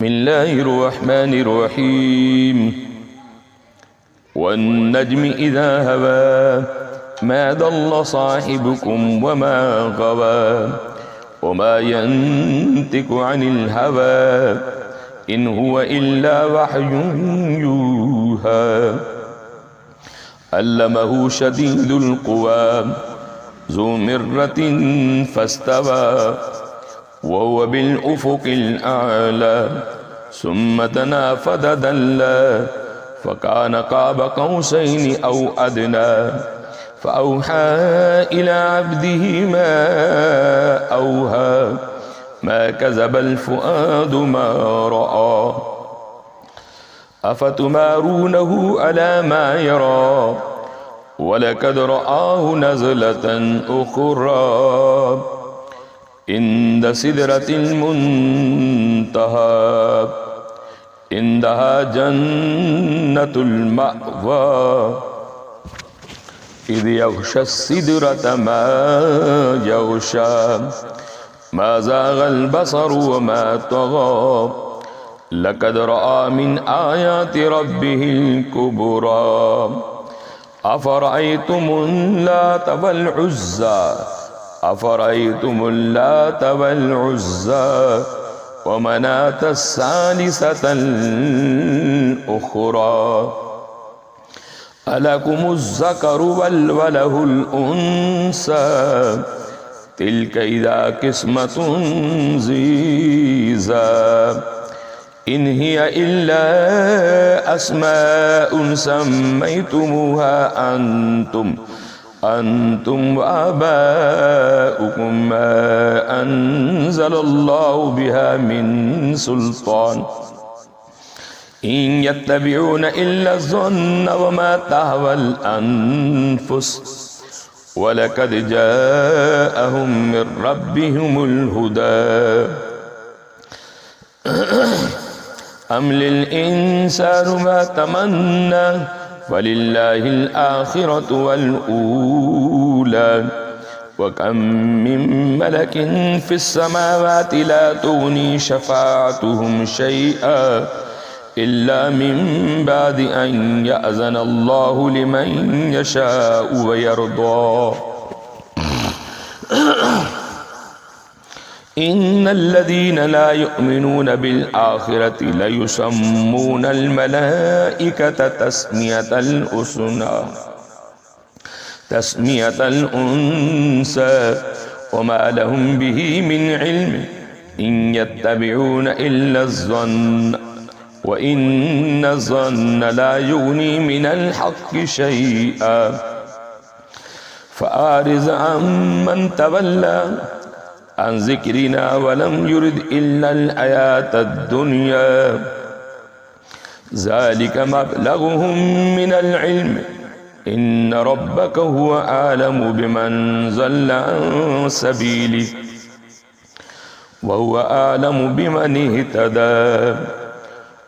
बिस्मिल्लाहिर्रहमानिर्रहीम वन्नज्मि इज़ा हवा मा दल्ल साहिबुकुम वमा गवा वमा यंतिकु अनिल हवा इन हुवा इल्ला वह्युन यूहा अल्लमहु शदीदुल क़ुवा ज़ु मिर्रतिन फस्तवा वहुव बिल उफ़ुक़िल आला सुम्मा तना फददल्ला फ़कान क़ाब क़ौसैनि औ अदना फ़अौहा इला अब्दिही मा औहा मा कज़बल फ़ुआदु मा रआ अफ़तुमारूनहु अला मा यरा वलक़द रआहु नज़लतन उख़रा इंद सिदरतिल मुंतहा इंदहा जन्नतुल मअवा इज़ यग़शा सिदरत मा यग़शा मा ज़ाग़ल बसरु वमा तग़ा लक़द रआ मिन आयाति रब्बिहिल कुबरा अफ़रअय्तुमुल लात वल उज़्ज़ा अफ़रअय्तुमुल लात वल उज़्ज़ा व मनातस सालिसतल उख़रा अलकुमुज़ ज़करु वल वलहुल उन्सा तिल्क इज़ा क़िस्मतुन ज़ीज़ा इन हिया इल्ला अस्माउन सम्मय्तुमुहा अंतुम व आबाउकुम मा अंज़लल्लाहु बिहा मिन सुल्तान इन यत्तबिऊन इल्ला ज़न्न व मा तहवल अनफुस वलक़द जाअहुम मिर रब्बिहिमुल हुदा अम लिल इंसानि मा तमन्ना वलिल्लाहिल आखिरतु वल ऊला व कम मिन मलकिन फिस समावाति ला तुग़नी शफ़ाअतुहुम शैअन इल्ला मिन बादि अन यअज़नल्लाहु लिमन यशाअु व यर्दा इन्नल्लज़ीना ला युमिनून बिल आखिरति लयुसम्मूनल मलाइकता तस्मियतल उन्सा वमा लहुम बिही मिन इल्म इन यत्तबिऊन इल्ला ज़न्न व इन्ना ज़न्न ला युग़नी मिनल हक़्क़ि शैअन फ़अरिज़ अम्मन तवल्ला अन ज़िक्रिना वलम युरिद इल्लल हयातद दुनिया ज़ालिक मब्लगुहुम मिनल इल्म इन्न रब्बक हुवा आलमु बिमन ज़ल्ल अन सबीलिही व हुवा आलमु बिमन इहतदा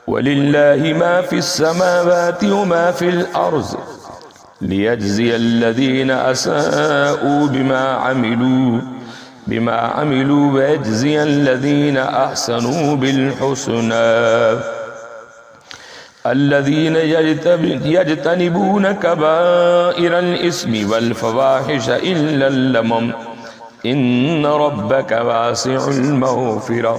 वलिल्लाहि मा फिस समावाति व मा फिल अर्ज़ लियजज़ियल्लज़ीना असाअू बिमा अमिलू वयजज़ियल्लज़ीना अहसनू बिलहुस्ना अल्लज़ीना यज्तनिबून कबाइरल इस्मि वल फ़वाहिश इल्लल लमम इन्न रब्बक वासिउल मग़फ़िरा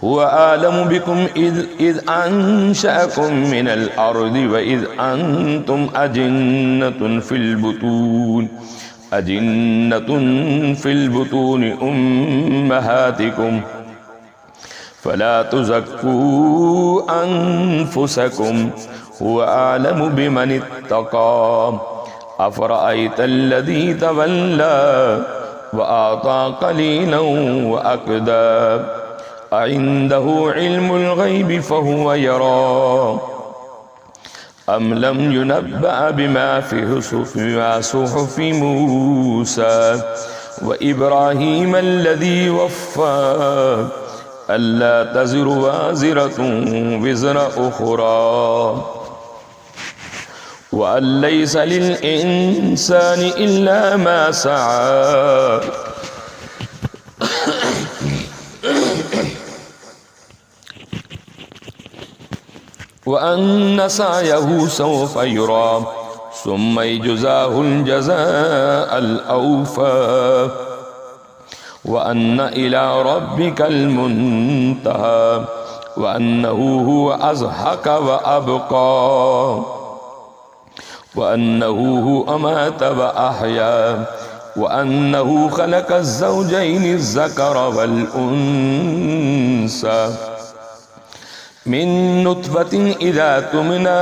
हुवा आलमु बिकुम इज़ अंशअकुम मिनल अर्दि व इज़ अंतुम अजिन्नतुन फिल बुतून उम्महातिकुम फला तुज़क्कू अनफुसकुम हुवा आलमु बिमन इत्तक़ा अफ़रअयतल्लज़ी तवल्ला व आता क़लीलन व अक़दा अइंदहु इल्मुल ग़ैबि फ़हुवा यरा अम लम युनब्बअ बिमा फ़ी सुहुफ़ि मूसा व इब्राहीम अल्लज़ी वफ़्फ़ा अल्ला तज़िरु वाज़िरतुन विज़रा उख़रा व अल्लैसा लिल इंसानि इल्ला मा सआ वअन्न सायहु सौफ युरा सुम्मा युज़ाहुल जज़ाअल औफ़ा वअन्न इला रब्बिकल मुंतहा वअन्नहु हुवा अज़हक व अबक़ा वअन्नहु हुवा अमात व अहया वअन्नहु ख़लक़ ज़ौजैनि ज़कर वल उन्सा मिन नुत्फ़तिन इज़ा तुमना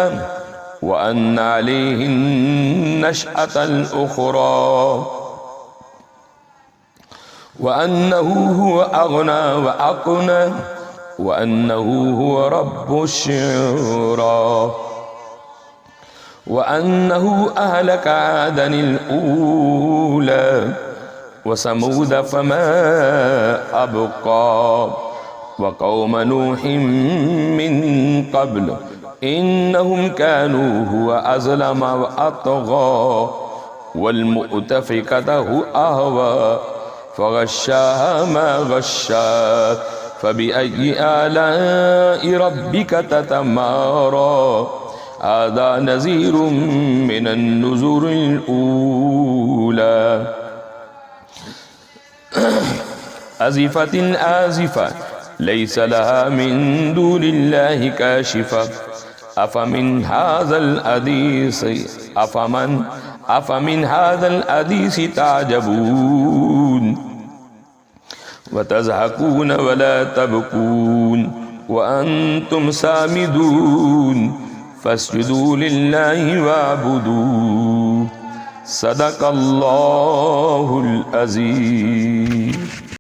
वअन्न अलैहि नशअतल उख़रा वअन्नहु हुवा अग़ना व अक़ना वअन्नहु हुवा रब्बुश शि'रा वअन्नहु अहलक आदनिल ऊला वसमूद फमा अबक़ा वक़ौम नूहिम मिन क़ब्ल इन्नहुम कानू हुवा अज़लम व अतग़ा वल्मुअतफ़िकत अहवा फ़ग़श्शाहा मा ग़श्शा फ़बिअय्यि आलाइ रब्बिक ततमारा हाज़ा नज़ीरुम मिनन नुज़ुरिल ऊला अज़िफ़तिन आज़िफ़ा लैसा लहा मिन दूनिल्लाहि काशिफ़ा अफ़मिन हाज़ल हदीस ताजबून वतज़हकून वला तबकून वअंतुम सामिदून फस्जुदू लिल्लाहि वअबुदू सदक़ल्लाहुल अज़ीज़।